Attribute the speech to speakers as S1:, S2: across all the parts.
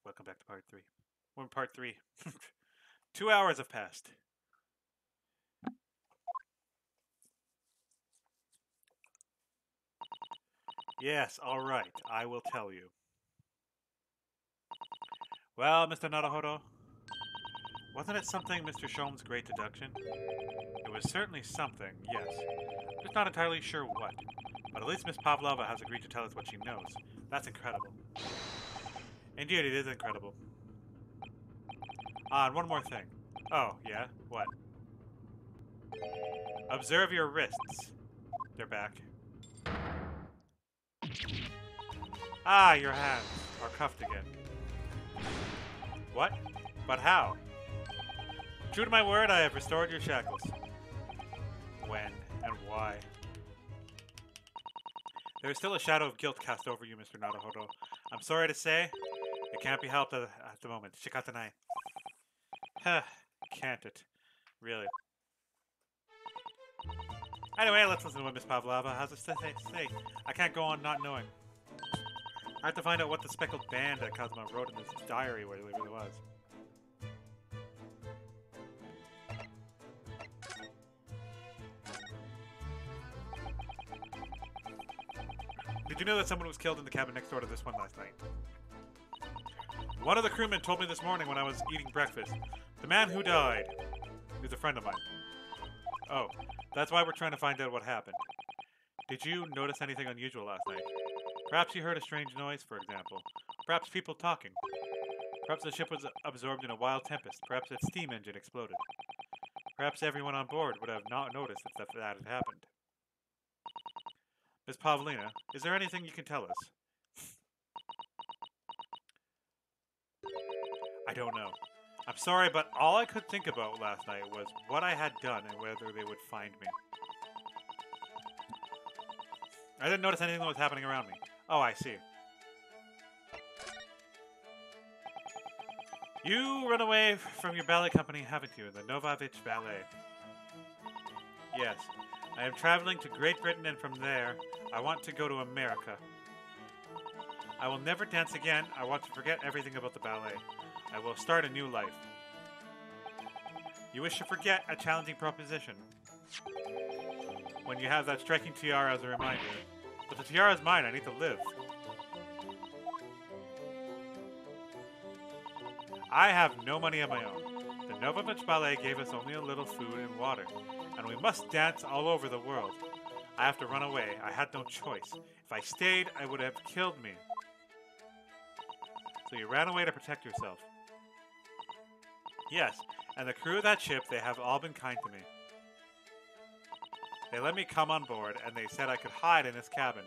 S1: Welcome back to part 3. We're in part 3. 2 hours have passed. Yes, alright, I will tell you. Well, Mr. Naruhodo, wasn't it something Mr. Shulman's great deduction? It was certainly something, yes. Just not entirely sure what. But at least Miss Pavlova has agreed to tell us what she knows. That's incredible. Indeed, it is incredible. Ah, and one more thing. Oh, yeah? What? Observe your wrists. They're back. Ah, your hands are cuffed again. What? But how? True to my word, I have restored your shackles. When and why? There is still a shadow of guilt cast over you, Mr. Naruhodo. I'm sorry to say, it can't be helped at the moment. Shikatanai. Huh, can't it? Really. Anyway, let's listen to what Miss Pavlova has to say. I can't go on not knowing. I have to find out what the speckled band that Kazuma wrote in his diary really was. Did you know that someone was killed in the cabin next door to this one last night? One of the crewmen told me this morning when I was eating breakfast. The man who died is a friend of mine. Oh, that's why we're trying to find out what happened. Did you notice anything unusual last night? Perhaps you heard a strange noise, for example. Perhaps people talking. Perhaps the ship was absorbed in a wild tempest. Perhaps its steam engine exploded. Perhaps everyone on board would have not noticed if that had happened. Miss Pavlina, is there anything you can tell us? I don't know. I'm sorry, but all I could think about last night was what I had done and whether they would find me. I didn't notice anything that was happening around me. Oh, I see. You run away from your ballet company, haven't you? The Novavich Ballet. Yes. I am traveling to Great Britain, and from there, I want to go to America. I will never dance again. I want to forget everything about the ballet. I will start a new life. You wish to forget a challenging proposition. When you have that striking tiara as a reminder. But the tiara is mine. I need to live. I have no money of my own. The Novavich Ballet gave us only a little food and water, and we must dance all over the world. I have to run away. I had no choice. If I stayed, I would have killed me. So you ran away to protect yourself. Yes, and the crew of that ship, they have all been kind to me. They let me come on board, and they said I could hide in this cabin.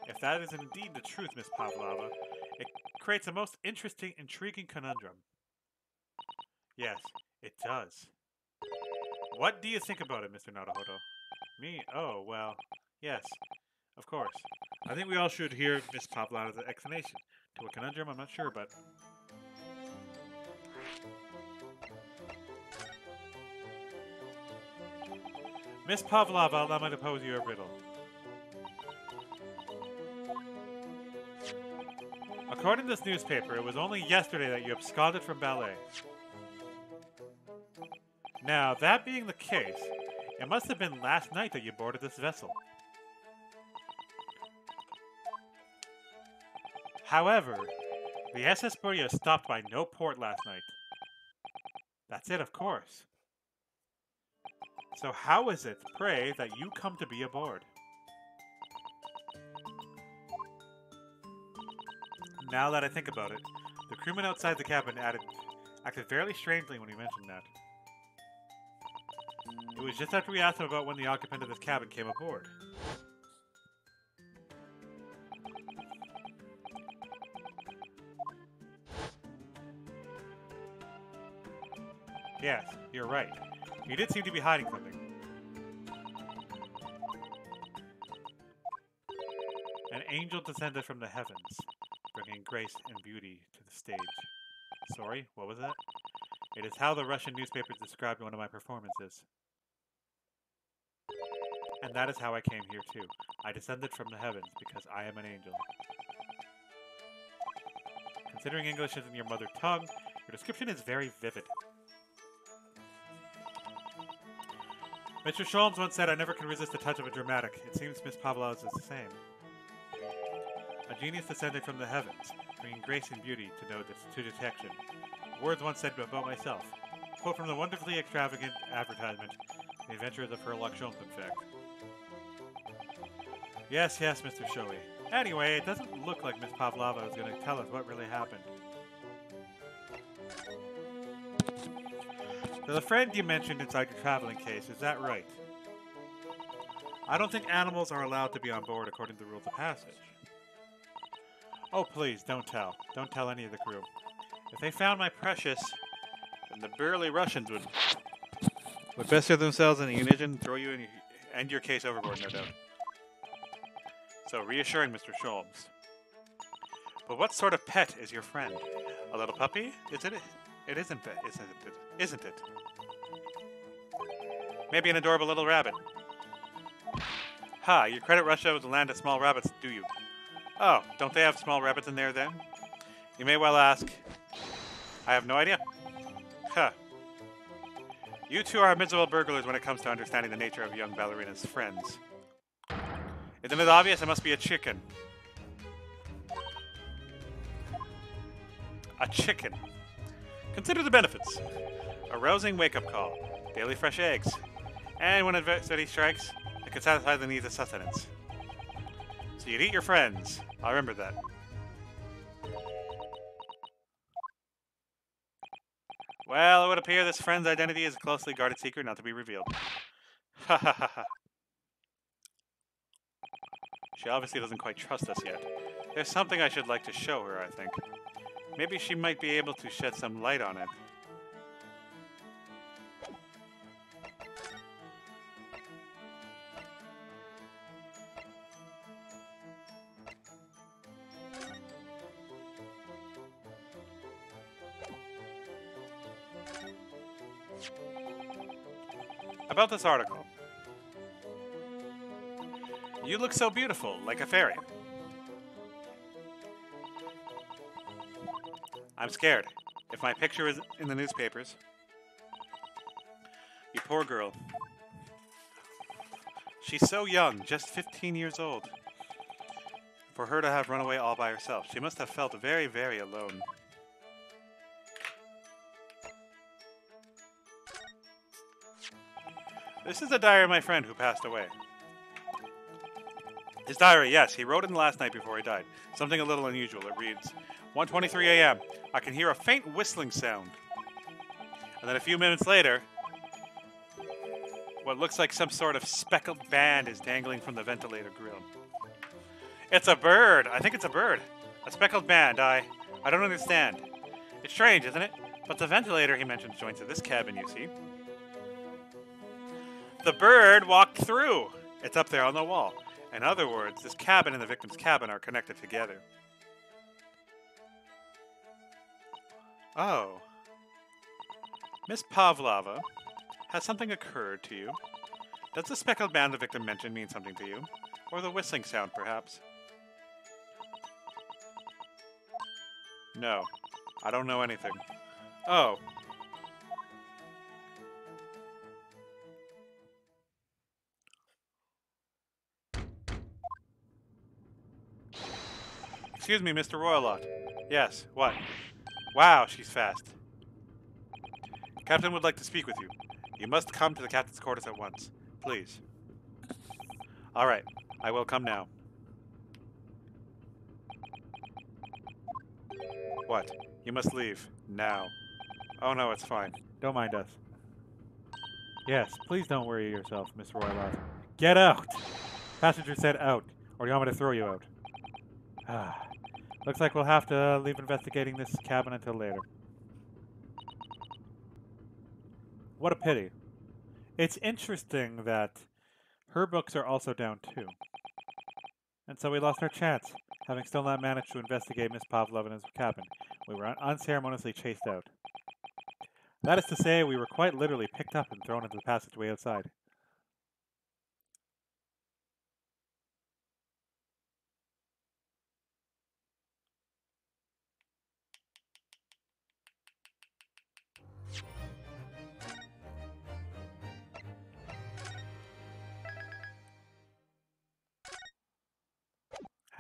S1: If that is indeed the truth, Miss Pavlova, it creates a most interesting, intriguing conundrum. Yes, it does. What do you think about it, Mr. Naruhodo? Me? Oh, well, yes, of course. I think we all should hear Miss Pavlova's explanation. To a conundrum, I'm not sure, but... Miss Pavlova, allow me to pose you a riddle. According to this newspaper, it was only yesterday that you absconded from ballet. Now, that being the case, it must have been last night that you boarded this vessel. However, the SS Burya stopped by no port last night. That's it, of course. So how is it, pray, that you come to be aboard? Now that I think about it, the crewman outside the cabin acted fairly strangely when he mentioned that. It was just after we asked him about when the occupant of this cabin came aboard. Yes, you're right. He did seem to be hiding something. An angel descended from the heavens, bringing grace and beauty to the stage. Sorry, what was that? It is how the Russian newspapers described one of my performances. And that is how I came here too. I descended from the heavens because I am an angel. Considering English isn't your mother tongue, your description is very vivid. Mr. Sholmes once said, I never can resist the touch of a dramatic. It seems Miss Pavlov's is the same. A genius descended from the heavens, bringing grace and beauty to detection. Words once said about myself. Quote from the wonderfully extravagant advertisement, The Adventures of Sherlock Sholmes, in fact. Yes, Mr. Shoei. Anyway, it doesn't look like Miss Pavlova is going to tell us what really happened. So the friend you mentioned inside your traveling case, is that right? I don't think animals are allowed to be on board according to the rules of passage. Oh, please, don't tell. Don't tell any of the crew. If they found my precious, then the burly Russians would bestir themselves in the ignition, throw you in, end your case overboard, no doubt. So reassuring, Mr. Sholmes. But what sort of pet is your friend? A little puppy? Is it? It isn't, isn't it? Maybe an adorable little rabbit. Ha, you credit Russia with the land of small rabbits, do you? Oh, don't they have small rabbits in there then? You may well ask. I have no idea. Huh. You two are miserable burglars when it comes to understanding the nature of young ballerina's friends. Isn't it obvious? It must be a chicken. A chicken. Consider the benefits. A rousing wake-up call. Daily fresh eggs. And when adversity strikes, it can satisfy the needs of sustenance. So you'd eat your friends. I'll remember that. Well, it would appear this friend's identity is a closely guarded secret not to be revealed. Ha ha ha ha. She obviously doesn't quite trust us yet. There's something I should like to show her, I think. Maybe she might be able to shed some light on it. About this article. You look so beautiful, like a fairy. I'm scared. If my picture is in the newspapers. You poor girl. She's so young, just 15 years old. For her to have run away all by herself, she must have felt very, very alone. This is the diary of my friend who passed away. His diary, yes, he wrote it last night before he died. Something a little unusual. It reads, 1:23 a.m. I can hear a faint whistling sound. And then a few minutes later, what looks like some sort of speckled band is dangling from the ventilator grill. It's a bird. I think it's a bird. A speckled band. I don't understand. It's strange, isn't it? But the ventilator he mentions joins to this cabin, you see. The bird walked through. It's up there on the wall. In other words, this cabin and the victim's cabin are connected together. Oh. Miss Pavlova, has something occurred to you? Does the speckled band the victim mentioned mean something to you? Or the whistling sound, perhaps? No. I don't know anything. Oh. Excuse me, Mr. Royalot. Yes, what? Wow, she's fast. Captain would like to speak with you. You must come to the captain's quarters at once. Please. Alright, I will come now. What? You must leave. Now. Oh no, it's fine. Don't mind us. Yes, please don't worry yourself, Miss Royalot. Get out! Passenger said out. Or do you want me to throw you out? Ah. Looks like we'll have to leave investigating this cabin until later. What a pity. It's interesting that her books are also down too. And so we lost our chance, having still not managed to investigate Miss Pavlovna's cabin. We were unceremoniously chased out. That is to say, we were quite literally picked up and thrown into the passageway outside.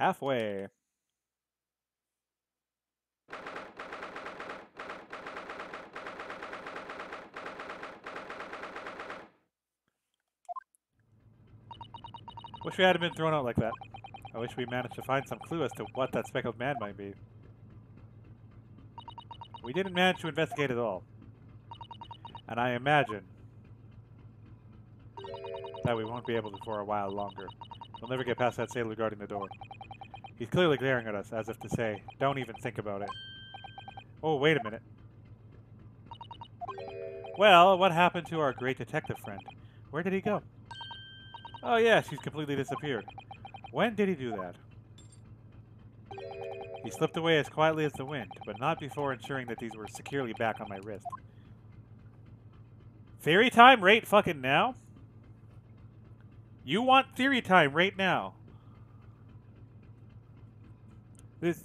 S1: Halfway. Wish we hadn't been thrown out like that. I wish we managed to find some clue as to what that speckled man might be. We didn't manage to investigate at all. And I imagine that we won't be able to for a while longer. We'll never get past that sailor guarding the door. He's clearly glaring at us, as if to say, don't even think about it. Oh, wait a minute. Well, what happened to our great detective friend? Where did he go? Oh yes, he's completely disappeared. When did he do that? He slipped away as quietly as the wind, but not before ensuring that these were securely back on my wrist. Theory time right fucking now? You want theory time right now? This...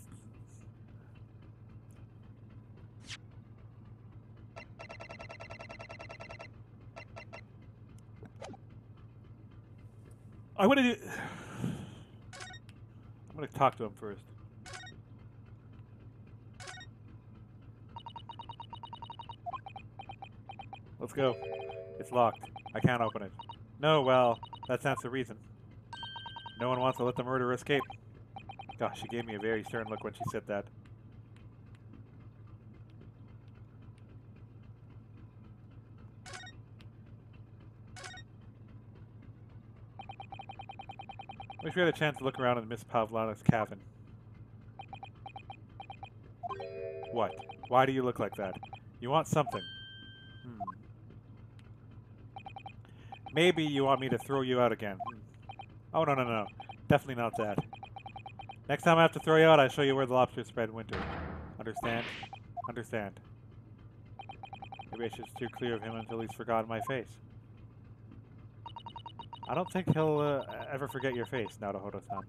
S1: I want to do... I'm going to talk to him first. Let's go. It's locked. I can't open it. No, well, that stands to reason. No one wants to let the murderer escape. Gosh, she gave me a very stern look when she said that. Wish we had a chance to look around in Miss Pavlana's cabin. What? Why do you look like that? You want something. Maybe you want me to throw you out again. Oh, no, no, no. Definitely not that. Next time I have to throw you out, I show you where the lobsters spread in winter. Understand? Understand. Maybe I should steer clear of him until he's forgotten my face. I don't think he'll ever forget your face, Naruhodo-san.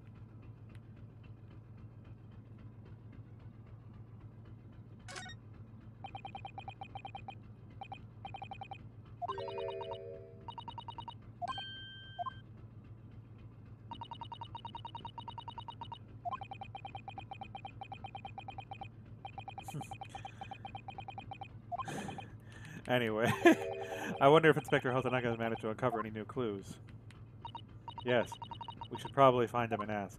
S1: Anyway, I wonder if Inspector Hotanaga's managed to uncover any new clues. Yes, we should probably find him and ask.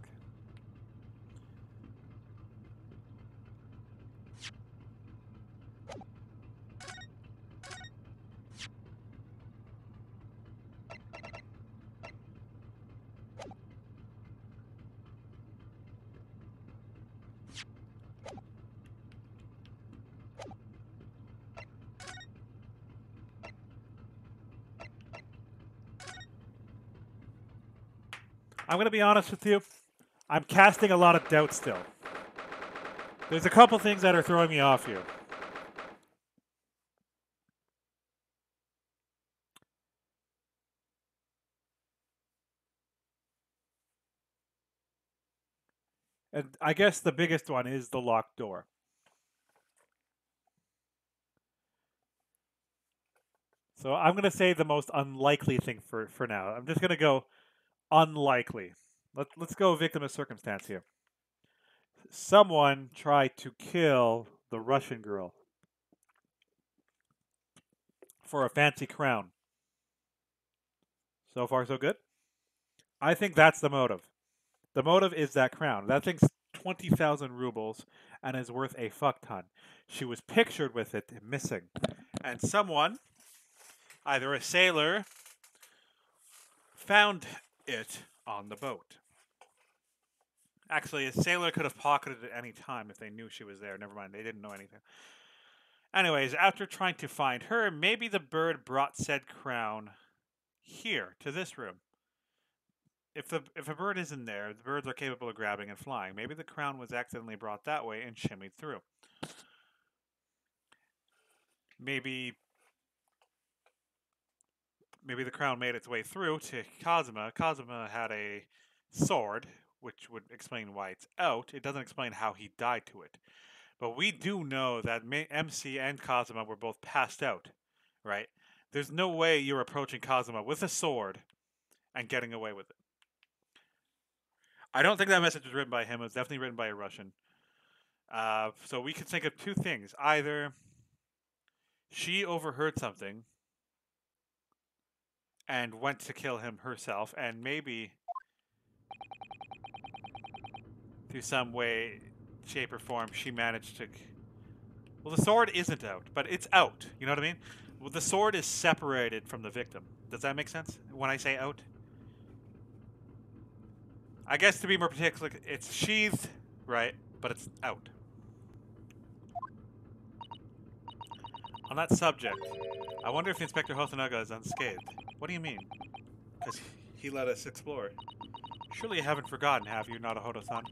S1: I'm going to be honest with you. I'm casting a lot of doubt still. There's a couple things that are throwing me off here. And I guess the biggest one is the locked door. So I'm going to say the most unlikely thing for now. I'm just going to go unlikely. Let's go victim of circumstance here. Someone tried to kill the Russian girl for a fancy crown. So far, so good? I think that's the motive. The motive is that crown. That thing's 20,000 rubles and is worth a fuck ton. She was pictured with it missing. And someone, either a sailor, found it on the boat. Actually, a sailor could have pocketed it any time if they knew she was there. Never mind, they didn't know anything. Anyways, after trying to find her, maybe the bird brought said crown here, to this room. If a bird is in there, the birds are capable of grabbing and flying. Maybe the crown was accidentally brought that way and shimmied through. Maybe the crown made its way through to Kazuma. Kazuma had a sword, which would explain why it's out. It doesn't explain how he died to it. But we do know that MC and Kazuma were both passed out, right? There's no way you're approaching Kazuma with a sword and getting away with it. I don't think that message was written by him. It was definitely written by a Russian. So we could think of two things. Either she overheard something and went to kill him herself, and maybe through some way, shape, or form, she managed to... Well, the sword isn't out, but it's out. You know what I mean? Well, the sword is separated from the victim. Does that make sense when I say out? I guess to be more particular, it's sheathed, right? But it's out. On that subject, I wonder if Inspector Hosonaga is unscathed. What do you mean? Because he let us explore. Surely you haven't forgotten, have you, Naruhodo-san?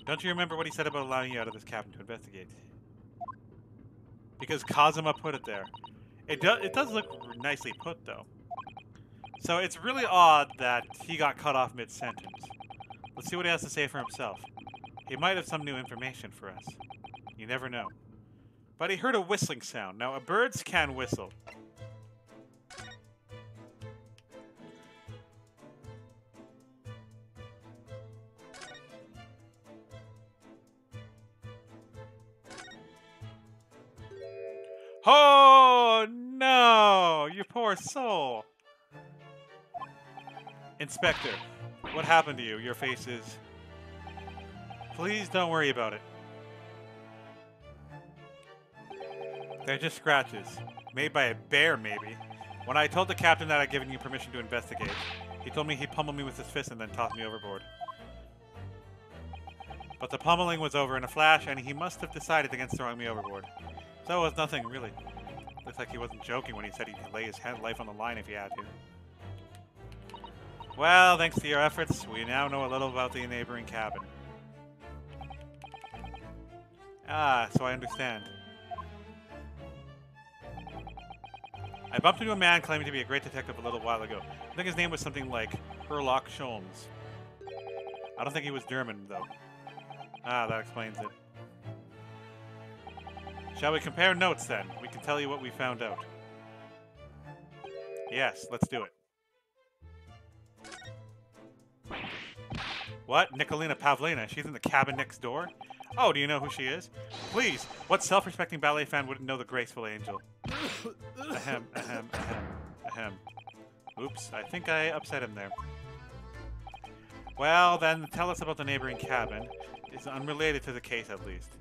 S1: Don't you remember what he said about allowing you out of this cabin to investigate? Because Kazuma put it there. It does look nicely put, though. So it's really odd that he got cut off mid-sentence. Let's see what he has to say for himself. He might have some new information for us. You never know. But he heard a whistling sound. Now, birds can whistle. Oh, no! You poor soul! Inspector, what happened to you? Your face is... Please don't worry about it. They're just scratches. Made by a bear, maybe. When I told the captain that I'd given you permission to investigate, he told me he'd pummel me with his fist and then toss me overboard. But the pummeling was over in a flash, and he must have decided against throwing me overboard. So it was nothing, really. Looks like he wasn't joking when he said he'd lay his life on the line if he had to. Well, thanks to your efforts, we now know a little about the neighboring cabin. Ah, so I understand. I bumped into a man claiming to be a great detective a little while ago. I think his name was something like Herlock Sholmes. I don't think he was German, though. Ah, that explains it. Shall we compare notes, then? We can tell you what we found out. Yes, let's do it. What? Nikolina Pavlina? She's in the cabin next door? Oh, do you know who she is? Please, what self-respecting ballet fan wouldn't know the graceful angel? Ahem, ahem, ahem, ahem. Oops, I think I upset him there. Well, then, tell us about the neighboring cabin. It's unrelated to the case, at least.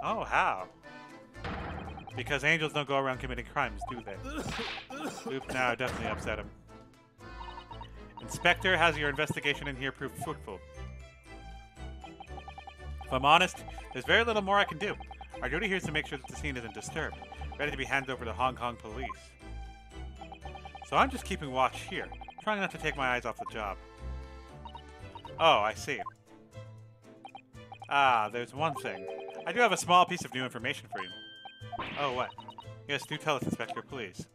S1: Oh, how? Because angels don't go around committing crimes, do they? Oops, now I definitely upset him. Inspector, has your investigation in here proved fruitful? If I'm honest, there's very little more I can do. Our duty here is to make sure that the scene isn't disturbed, ready to be handed over to Hong Kong police. So I'm just keeping watch here, trying not to take my eyes off the job. Oh, I see. Ah, there's one thing. I do have a small piece of new information for you. Oh, what? Yes, do tell us, Inspector, please.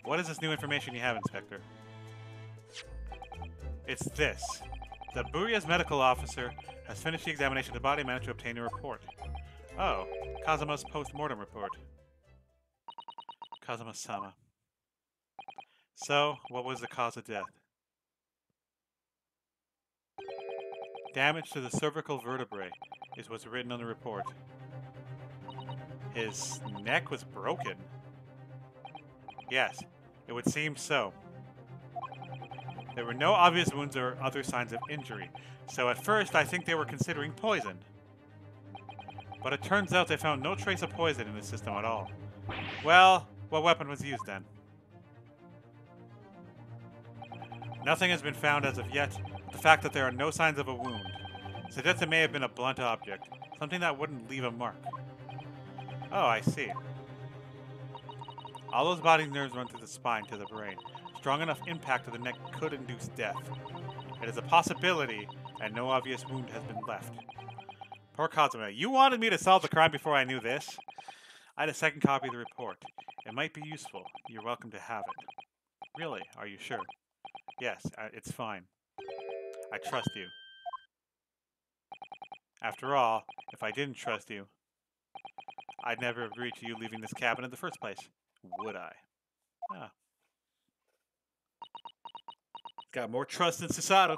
S1: What is this new information you have, Inspector? It's this. The Buria's medical officer has finished the examination of the body and managed to obtain a report. Oh, Kazuma's post-mortem report. Kazuma-sama. So, what was the cause of death? Damage to the cervical vertebrae is what's written on the report. His neck was broken. Yes, it would seem so. There were no obvious wounds or other signs of injury, so at first I think they were considering poison. But it turns out they found no trace of poison in the system at all. Well, what weapon was used then? Nothing has been found as of yet, but the fact that there are no signs of a wound suggests it may have been a blunt object, something that wouldn't leave a mark. Oh, I see. All those body nerves run through the spine to the brain. Strong enough impact to the neck could induce death. It is a possibility, and no obvious wound has been left. Poor Kazuma. You wanted me to solve the crime before I knew this? I had a second copy of the report. It might be useful. You're welcome to have it. Really? Are you sure? Yes, it's fine. I trust you. After all, if I didn't trust you, I'd never agree to you leaving this cabin in the first place, would I? Ah. Got more trust than Susato.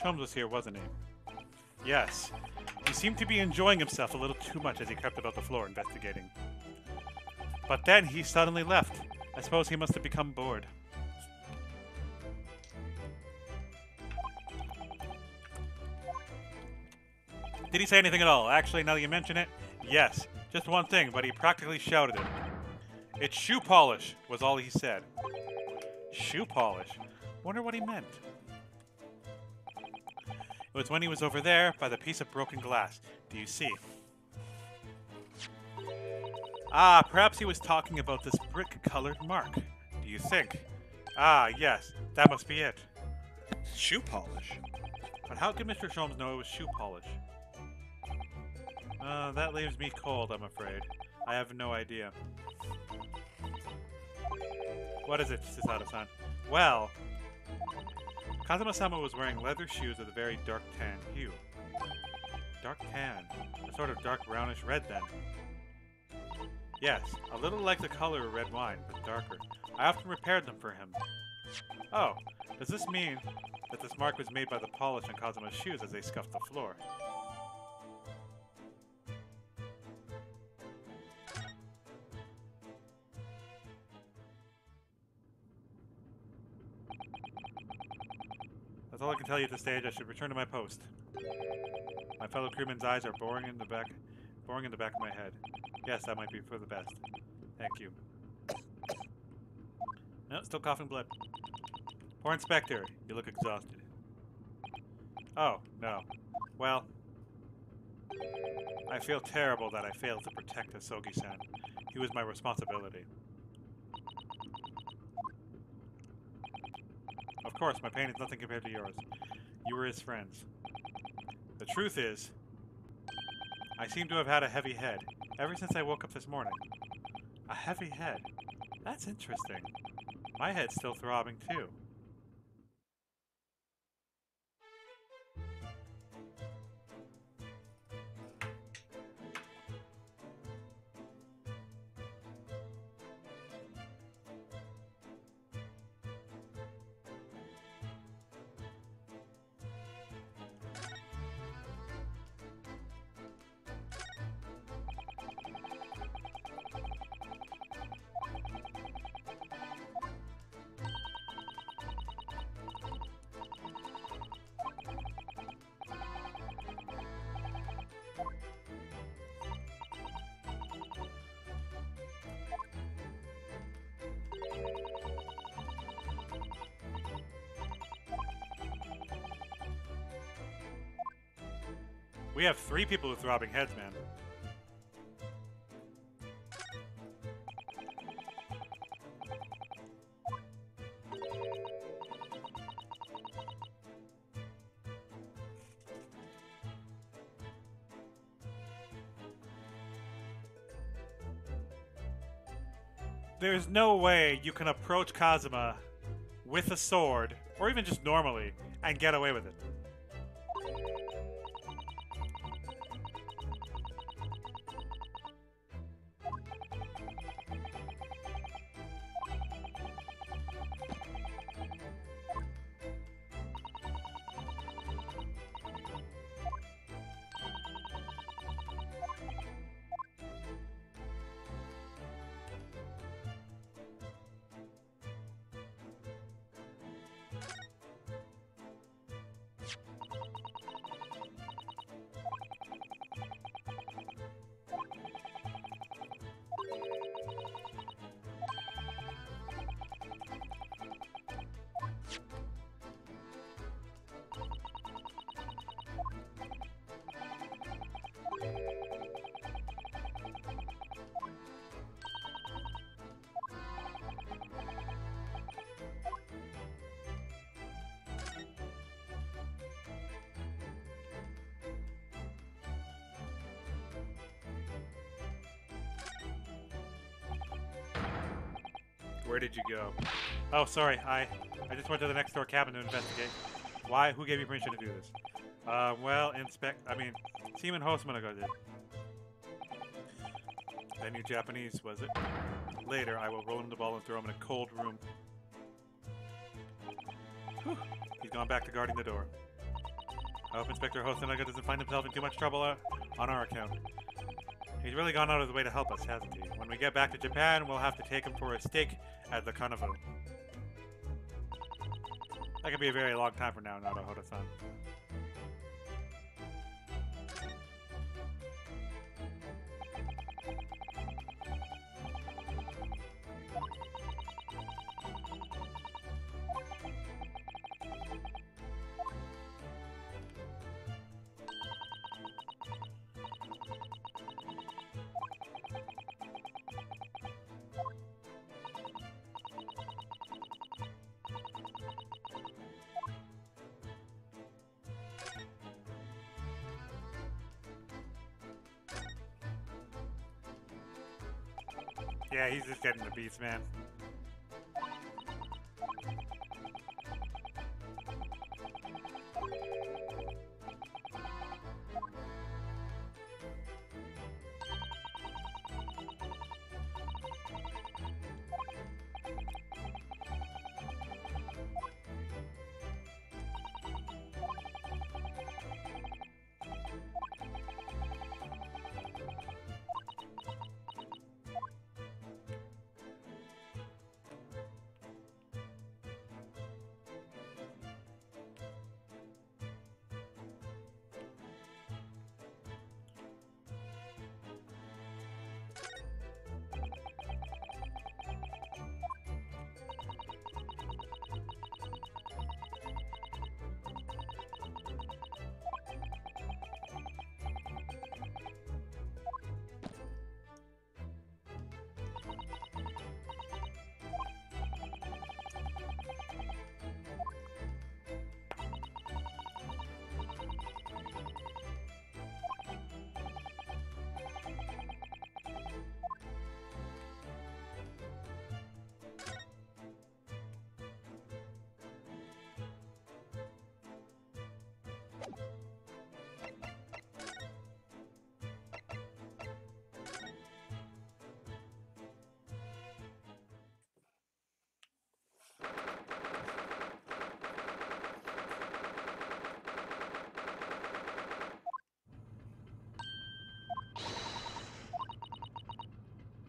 S1: Sholmes was here, wasn't he? Yes. He seemed to be enjoying himself a little too much as he crept about the floor investigating. But then he suddenly left. I suppose he must have become bored. Did he say anything at all? Actually, now that you mention it, yes. Just one thing, but he practically shouted it. It's shoe polish, was all he said. Shoe polish? Wonder what he meant. It was when he was over there by the piece of broken glass. Do you see? Ah, perhaps he was talking about this brick-colored mark. Do you think? Ah, yes, that must be it. Shoe polish? But how could Mr. Sholmes know it was shoe polish? That leaves me cold, I'm afraid. I have no idea. What is it, Susato-san? Well, Kazuma-sama was wearing leather shoes with a very dark tan hue. Dark tan? A sort of dark brownish red, then. Yes, a little like the color of red wine, but darker. I often repaired them for him. Oh, does this mean that this mark was made by the polish on Kazuma's shoes as they scuffed the floor? That's all I can tell you at this stage. I should return to my post. My fellow crewmen's eyes are boring in the back of my head. Yes, that might be for the best. Thank you. No, still coughing blood. Poor Inspector, you look exhausted. Oh, no. Well, I feel terrible that I failed to protect Asogi-san. He was my responsibility. Of course, my pain is nothing compared to yours. You were his friends. The truth is, I seem to have had a heavy head ever since I woke up this morning. A heavy head? That's interesting. My head's still throbbing too. We have 3 people with throbbing heads, man. There's no way you can approach Kazuma with a sword, or even just normally, and get away with it. Where did you go? Oh, sorry. I just went to the next door cabin to investigate. Why? Who gave you permission to do this? Well, Seaman Hosmanaga did. Then you Japanese, was it? Later, I will roll him the ball and throw him in a cold room. Whew. He's gone back to guarding the door. I hope Inspector Hosmanaga doesn't find himself in too much trouble on our account. He's really gone out of his way to help us, hasn't he? When we get back to Japan, we'll have to take him for a steak at the carnival. That could be a very long time from now, Naruhodo-san. Yeah, he's just getting the beats, man.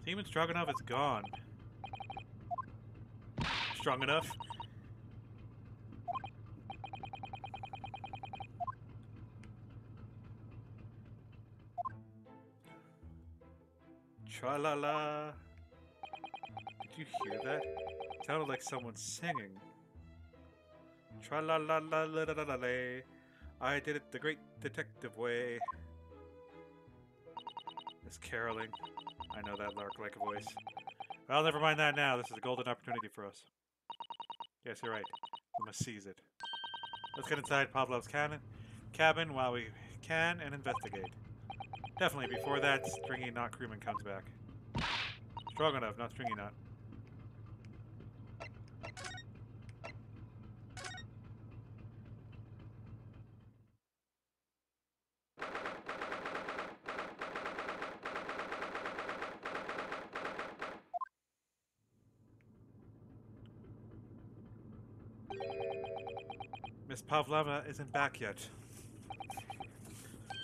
S1: Seaman Stroganoff is gone. Strong enough? Tra-la-la. Did you hear that? It sounded like someone singing. Tra-la-la-la-la-la-la-la. I did it the great detective way. It's caroling. I know that lark-like voice. Well, never mind that now. This is a golden opportunity for us. Yes, you're right. We must seize it. Let's get inside Pavlov's cabin while we can and investigate. Definitely before that Stringy Knot crewman comes back. Stroganoff, not Stringy Knot. Miss Pavlova isn't back yet.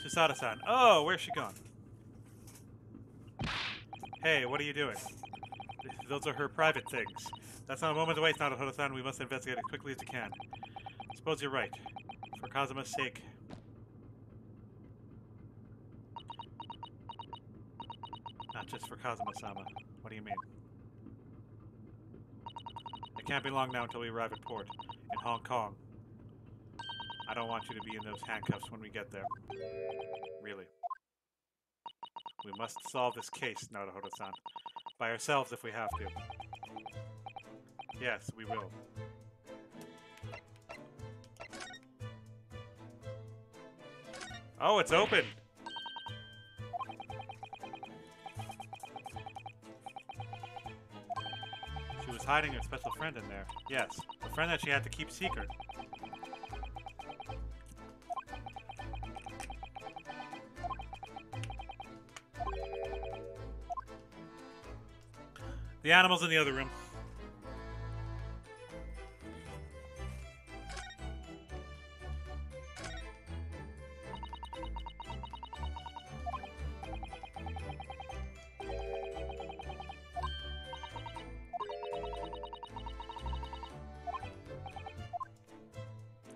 S1: Susada-san. Oh, where's she gone? Hey, what are you doing? Those are her private things. That's not a moment to waste, Naruhodo-san. We must investigate as quickly as we can. Suppose you're right. For Kazuma's sake. Not just for Kazuma-sama. What do you mean? It can't be long now until we arrive at port in Hong Kong. I don't want you to be in those handcuffs when we get there. Really. We must solve this case, Naruhodo-san. By ourselves if we have to. Yes, we will. Oh, it's open! She was is hiding her special friend in there. Yes, a friend that she had to keep secret. The animal's in the other room.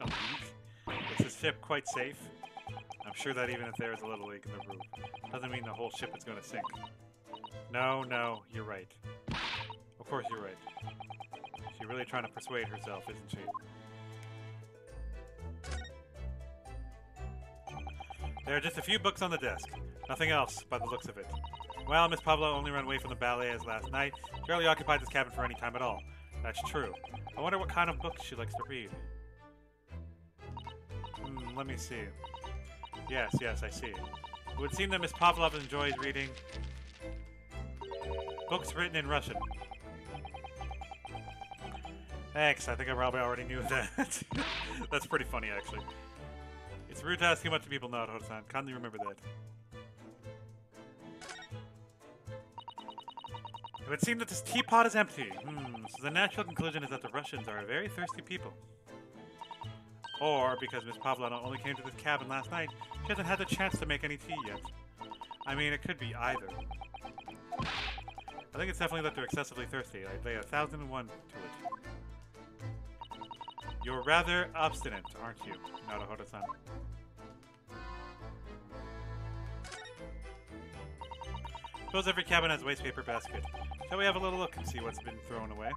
S1: A leak? Is this ship quite safe? I'm sure that even if there is a little leak in the roof, doesn't mean the whole ship is going to sink. No, you're right. Of course you're right. She's really trying to persuade herself, isn't she? There are just a few books on the desk. Nothing else, by the looks of it. Well, Miss Pablo only ran away from the ballet as last night. She rarely occupied this cabin for any time at all. That's true. I wonder what kind of books she likes to read. Let me see. Yes, I see. It would seem that Miss Pavlov enjoys reading books written in Russian. Thanks, I think I probably already knew that. That's pretty funny, actually. It's rude to ask too much of people now, Hotan. Kindly remember that. It would seem that this teapot is empty. So the natural conclusion is that the Russians are a very thirsty people. Or, because Miss Pavlova only came to this cabin last night, she hasn't had the chance to make any tea yet. I mean, it could be either. I think it's definitely that they're excessively thirsty. I'd lay 1,001 to it. You're rather obstinate, aren't you, Naruhodo-san? Suppose every cabin has a waste paper basket. Shall we have a little look and see what's been thrown away?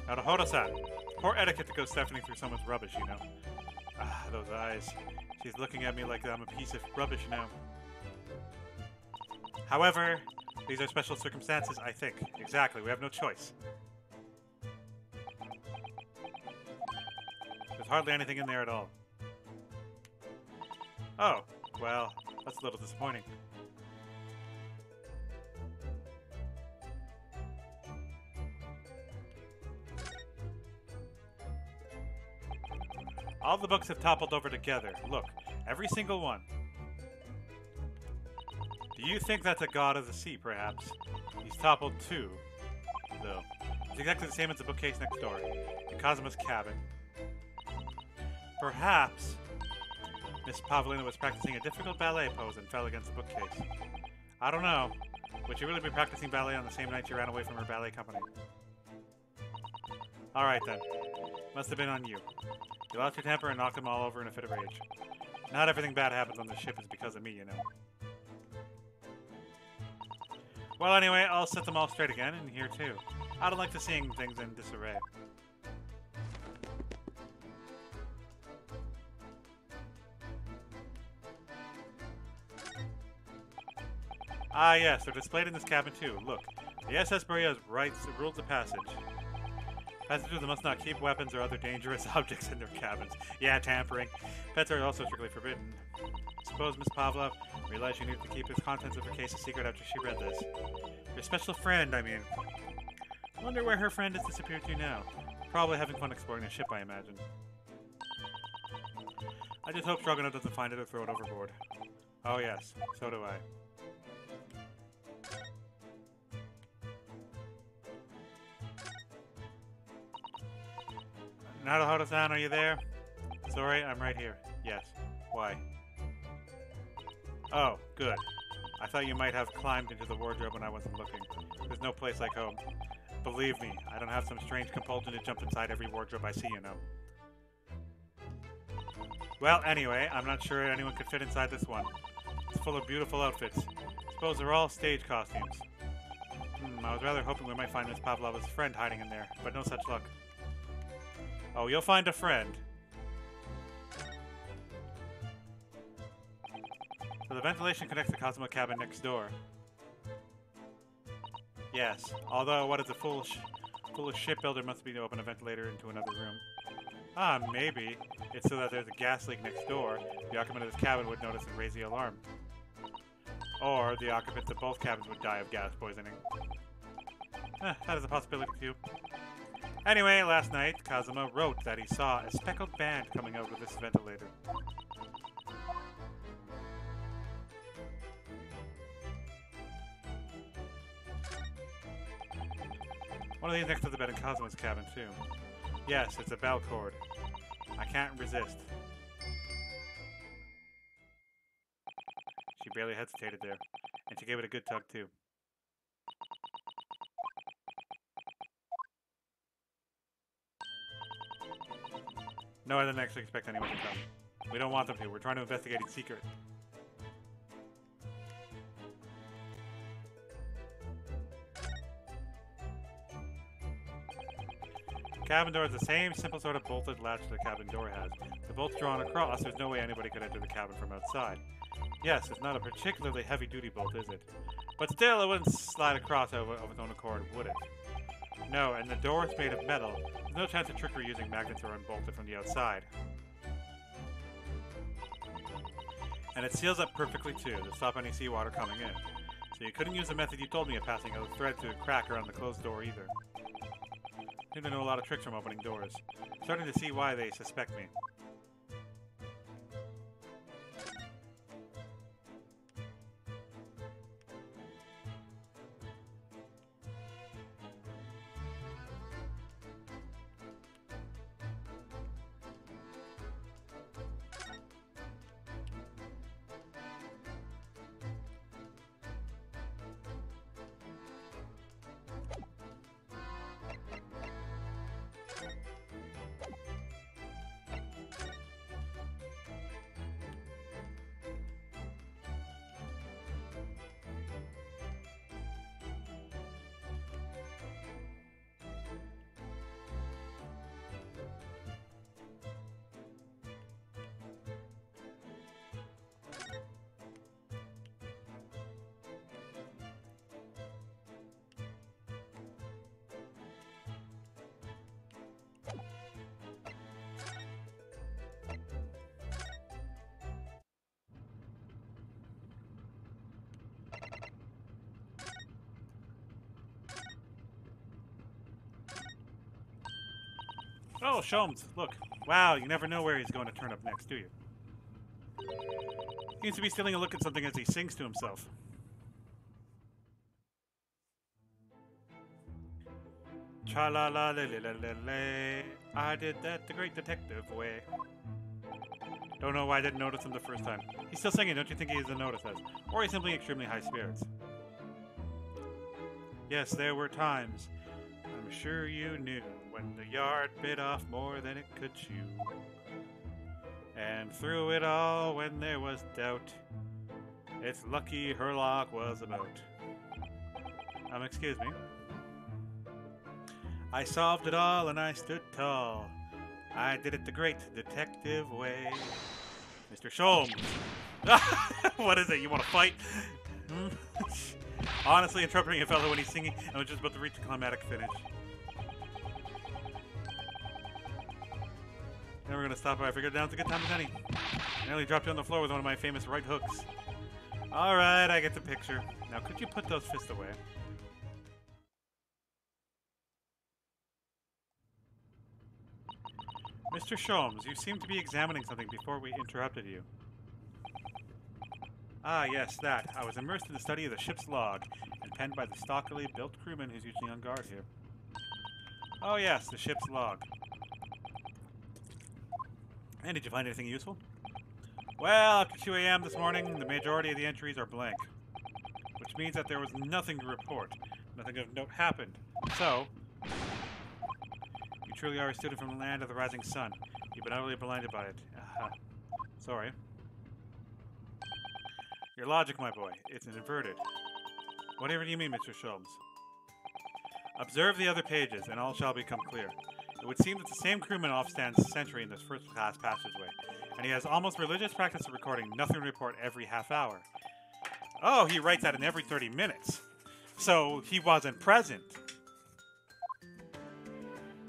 S1: Naruhodo-san! Poor etiquette to go siphoning through someone's rubbish, you know. Ah, those eyes. She's looking at me like I'm a piece of rubbish now. However, these are special circumstances, I think. Exactly, we have no choice. There's hardly anything in there at all. Oh, well, that's a little disappointing. All the books have toppled over together. Look, every single one. Do you think that's a god of the sea, perhaps? He's toppled too, though. It's exactly the same as the bookcase next door, in Kazuma's cabin. Perhaps Miss Pavlina was practicing a difficult ballet pose and fell against the bookcase. I don't know. Would she really be practicing ballet on the same night she ran away from her ballet company? Alright then. Must have been on you. You lost your temper and knocked them all over in a fit of rage. Not everything bad happens on the ship is because of me, you know. Well, anyway, I'll set them all straight again, and here too. I don't like to seeing things in disarray. Ah yes, they're displayed in this cabin too. Look, the SS Maria's writes the rules of passage. Passengers must not keep weapons or other dangerous objects in their cabins. Yeah, tampering. Pets are also strictly forbidden. Suppose Miss Pavlov realized she needed to keep the contents of her case a secret after she read this. Your special friend, I mean. I wonder where her friend has disappeared to now. Probably having fun exploring the ship, I imagine. I just hope Stroganoff doesn't find it or throw it overboard. Oh yes, so do I. Naruhodo-san, are you there? Sorry, I'm right here. Yes. Why? Oh, good. I thought you might have climbed into the wardrobe when I wasn't looking. There's no place like home. Believe me, I don't have some strange compulsion to jump inside every wardrobe I see, you know. Well, anyway, I'm not sure anyone could fit inside this one. It's full of beautiful outfits. Suppose they're all stage costumes. I was rather hoping we might find Miss Pavlova's friend hiding in there, but no such luck. Oh, you'll find a friend. So the ventilation connects the Kazuma cabin next door. Yes, although what is a foolish shipbuilder must be to open a ventilator into another room. Ah, maybe. It's so that there's a gas leak next door. The occupant of this cabin would notice and raise the alarm. Or the occupants of both cabins would die of gas poisoning. That is a possibility too. Anyway, last night, Kazuma wrote that he saw a speckled band coming out of this ventilator. One of these next to the bed in Kazuma's cabin, too. Yes, it's a bell cord. I can't resist. She barely hesitated there, and she gave it a good tug, too. No, I didn't actually expect anyone to come. We don't want them to. We're trying to investigate in secret. The cabin door is the same simple sort of bolted latch the cabin door has. The bolt's drawn across. There's no way anybody could enter the cabin from outside. Yes, it's not a particularly heavy-duty bolt, is it? But still, it wouldn't slide across of its own accord, would it? No, and the door is made of metal. There's no chance of trickery using magnets or unbolted from the outside. And it seals up perfectly too, to stop any seawater coming in. So you couldn't use the method you told me of passing a thread through a crack around the closed door either. I seem to know a lot of tricks from opening doors. I'm starting to see why they suspect me. Oh, Sholmes, look. Wow, you never know where he's going to turn up next, do you? He seems to be stealing a look at something as he sings to himself. Cha-la-la-la-la-la-la, I did that the great detective way. Don't know why I didn't notice him the first time. He's still singing, don't you think he doesn't notice us? Or he's simply extremely high spirits. Yes, there were times, I'm sure you knew, when the yard bit off more than it could chew. And through it all, when there was doubt, it's lucky Herlock was about. Excuse me. I solved it all and I stood tall. I did it the great detective way. Mr. Sholmes. What is it? You want to fight? Honestly, interpreting a fellow when he's singing, I was just about to reach the climatic finish. Never gonna stop. I figured now's a good time as any. I nearly dropped you on the floor with one of my famous right hooks. Alright, I get the picture. Now, could you put those fists away? Mr. Sholmes, you seem to be examining something before we interrupted you. Ah, yes, that. I was immersed in the study of the ship's log, and penned by the stockily built crewman who's usually on guard here. Oh yes, the ship's log. And did you find anything useful? Well, after 2 a.m. this morning, the majority of the entries are blank. Which means that there was nothing to report. Nothing of note happened. So, you truly are a student from the land of the rising sun. You've been utterly blinded by it. Sorry. Your logic, my boy. It's inverted. Whatever do you mean, Mr. Sholmes? Observe the other pages, and all shall become clear. It would seem that the same crewman off-stands sentry in this first-class passageway, and he has almost religious practice of recording nothing to report every half hour. Oh, he writes that in every 30 minutes. So, he wasn't present.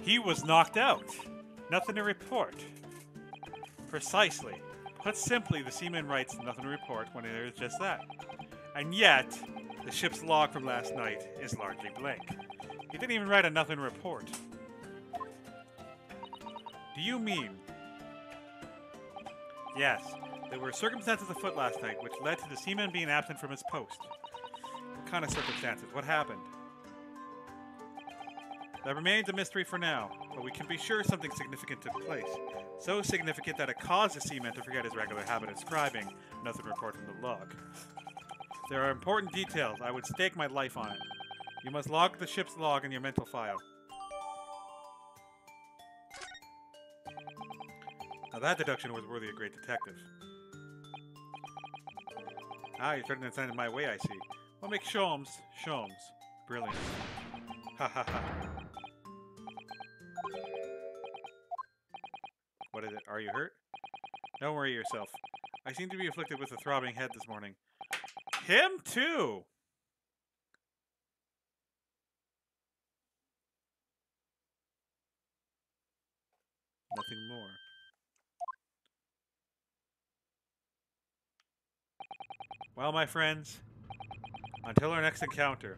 S1: He was knocked out. Nothing to report. Precisely. Put simply, the seaman writes nothing to report when there is just that. And yet, the ship's log from last night is largely blank. He didn't even write a nothing report. Do you mean... Yes, there were circumstances afoot last night which led to the seaman being absent from his post. What kind of circumstances? What happened? That remains a mystery for now, but we can be sure something significant took place. So significant that it caused the seaman to forget his regular habit of scribing nothing report in the log. There are important details. I would stake my life on it. You must log the ship's log in your mental file. Now that deduction was worthy of great detective. Ah, you're turning the in my way, I see. What makes Sholmes? Sholmes. Brilliant. Ha ha ha. What is it? Are you hurt? Don't worry yourself. I seem to be afflicted with a throbbing head this morning. Him too! Nothing more. Well, my friends, until our next encounter.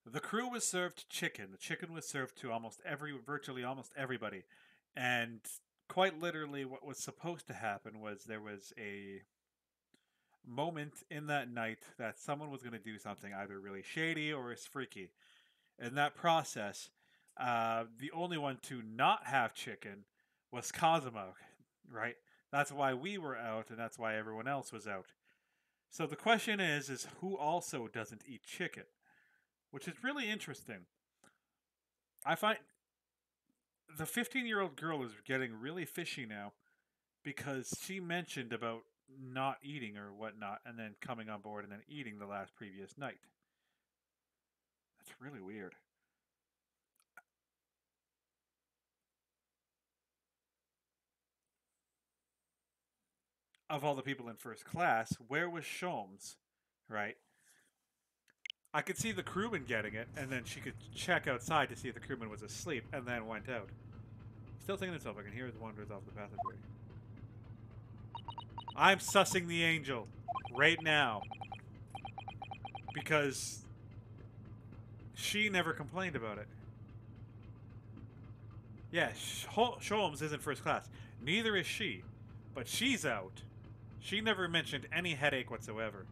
S1: The crew was served chicken. The chicken was served to virtually almost everybody. And quite literally what was supposed to happen was there was a moment in that night that someone was going to do something either really shady or as freaky. In that process, the only one to not have chicken was Cosmo, right? That's why we were out, and that's why everyone else was out. So the question is who also doesn't eat chicken? Which is really interesting. I find the 15-year-old girl is getting really fishy now because she mentioned about not eating or whatnot and then coming on board and then eating the previous night. That's really weird. Of all the people in first class, where was Sholmes? Right? I could see the crewman getting it, and then she could check outside to see if the crewman was asleep, and then went out. Still thinking himself, I can hear his wanders off the passageway. I'm sussing the angel right now. Because she never complained about it. Yeah, Sholmes isn't first class. Neither is she. But she's out. She never mentioned any headache whatsoever.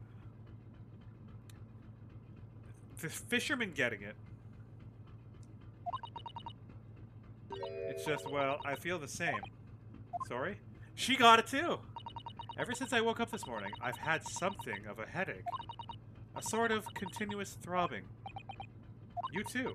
S1: The fisherman getting it. It's just, well, I feel the same. Sorry? She got it too! Ever since I woke up this morning, I've had something of a headache. A sort of continuous throbbing. You too.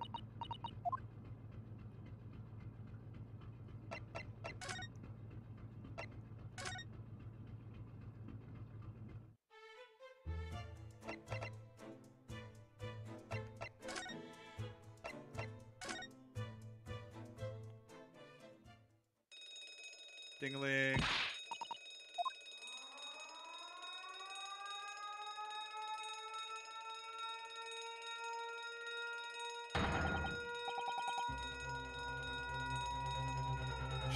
S1: Ding-a-ling.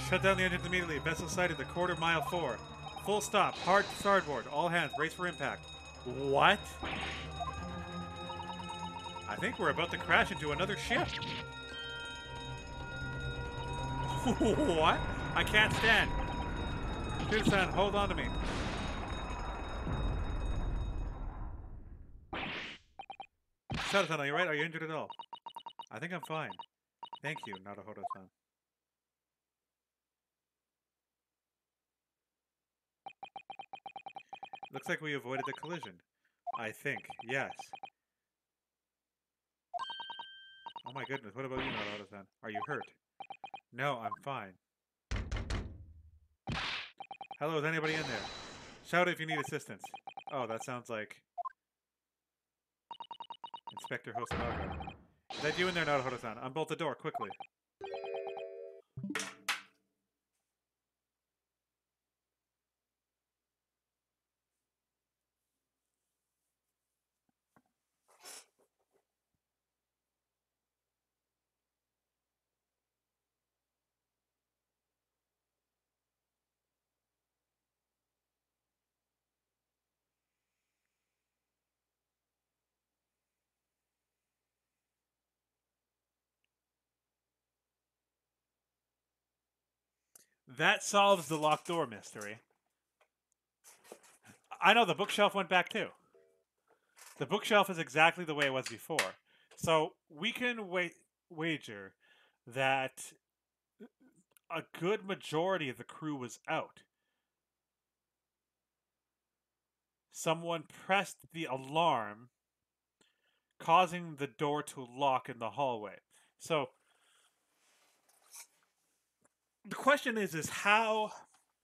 S1: Shut down the engines immediately. Vessel sighted the quarter-mile 4. Full stop. Hard starboard. All hands. Brace for impact. What? I think we're about to crash into another ship. What? I can't stand. Susan, hold on to me. Susan, are you right? Are you injured at all? I think I'm fine. Thank you, Naruhodo-san. Looks like we avoided the collision. I think, yes. Oh my goodness, what about you, Naruhodo-san? Are you hurt? No, I'm fine. Hello, is anybody in there? Shout if you need assistance. Oh, that sounds like... Inspector Hosonaga. Is that you in there, Naruhodo-san? Unbolt the door, quickly. That solves the locked door mystery. I know the bookshelf went back too. The bookshelf is exactly the way it was before. So we can wager that a good majority of the crew was out. Someone pressed the alarm, causing the door to lock in the hallway. So the question is how,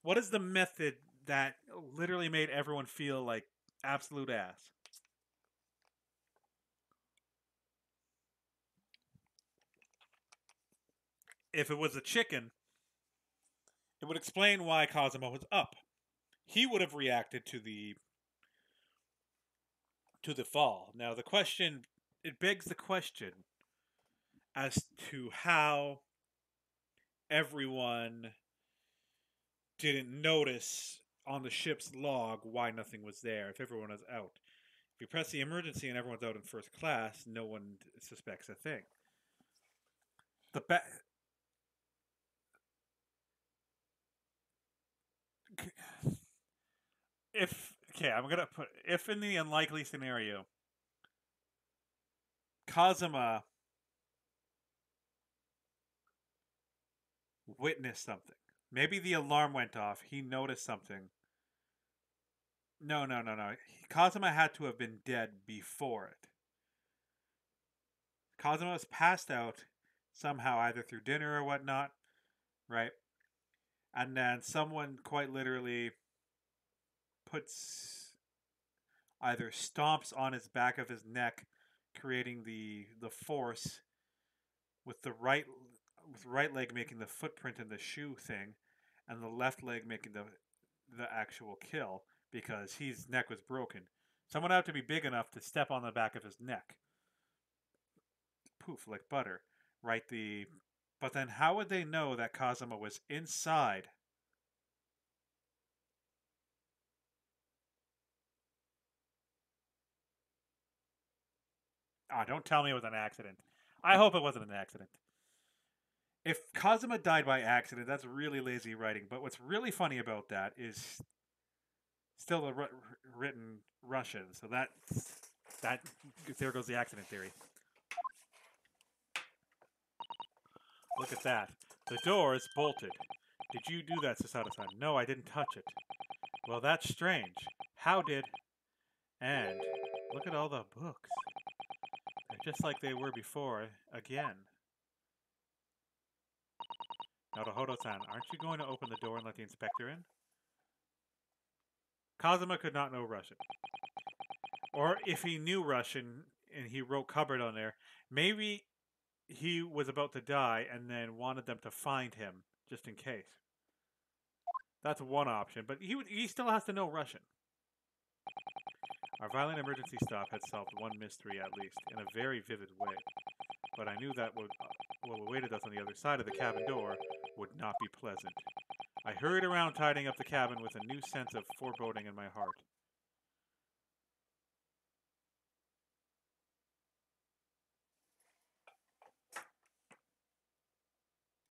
S1: what is the method that literally made everyone feel like absolute ass? If it was a chicken, it would explain why Kazuma was up. He would have reacted to the fall. Now the question, it begs the question as to how everyone didn't notice on the ship's log why nothing was there if everyone was out. If you press the emergency and everyone's out in first class, no one suspects a thing. The if okay, I'm gonna put if in the unlikely scenario, Kazuma witnessed something. Maybe the alarm went off. He noticed something. No. Kazuma had to have been dead before it. Kazuma was passed out somehow, either through dinner or whatnot, right? And then someone quite literally puts either stomps on his back of his neck, creating the force with the right leg making the footprint in the shoe thing, and the left leg making the actual kill because his neck was broken. Someone had to be big enough to step on the back of his neck. Poof, like butter. Right, but then how would they know that Kazuma was inside? Ah, don't tell me it was an accident. I hope it wasn't an accident. If Kazuma died by accident, that's really lazy writing. But what's really funny about that is still a written Russian. So that there goes the accident theory. Look at that. The door is bolted. Did you do that, Sasada-san? No, I didn't touch it. Well, that's strange. How did... And look at all the books. They're just like they were before, again. Naruhodo-san, aren't you going to open the door and let the inspector in? Kazuma could not know Russian. Or if he knew Russian and he wrote cupboard on there, maybe he was about to die and then wanted them to find him just in case. That's one option, but he still has to know Russian. Our violent emergency stop had solved one mystery at least, in a very vivid way. But I knew that what awaited us on the other side of the cabin door would not be pleasant. I hurried around tidying up the cabin with a new sense of foreboding in my heart.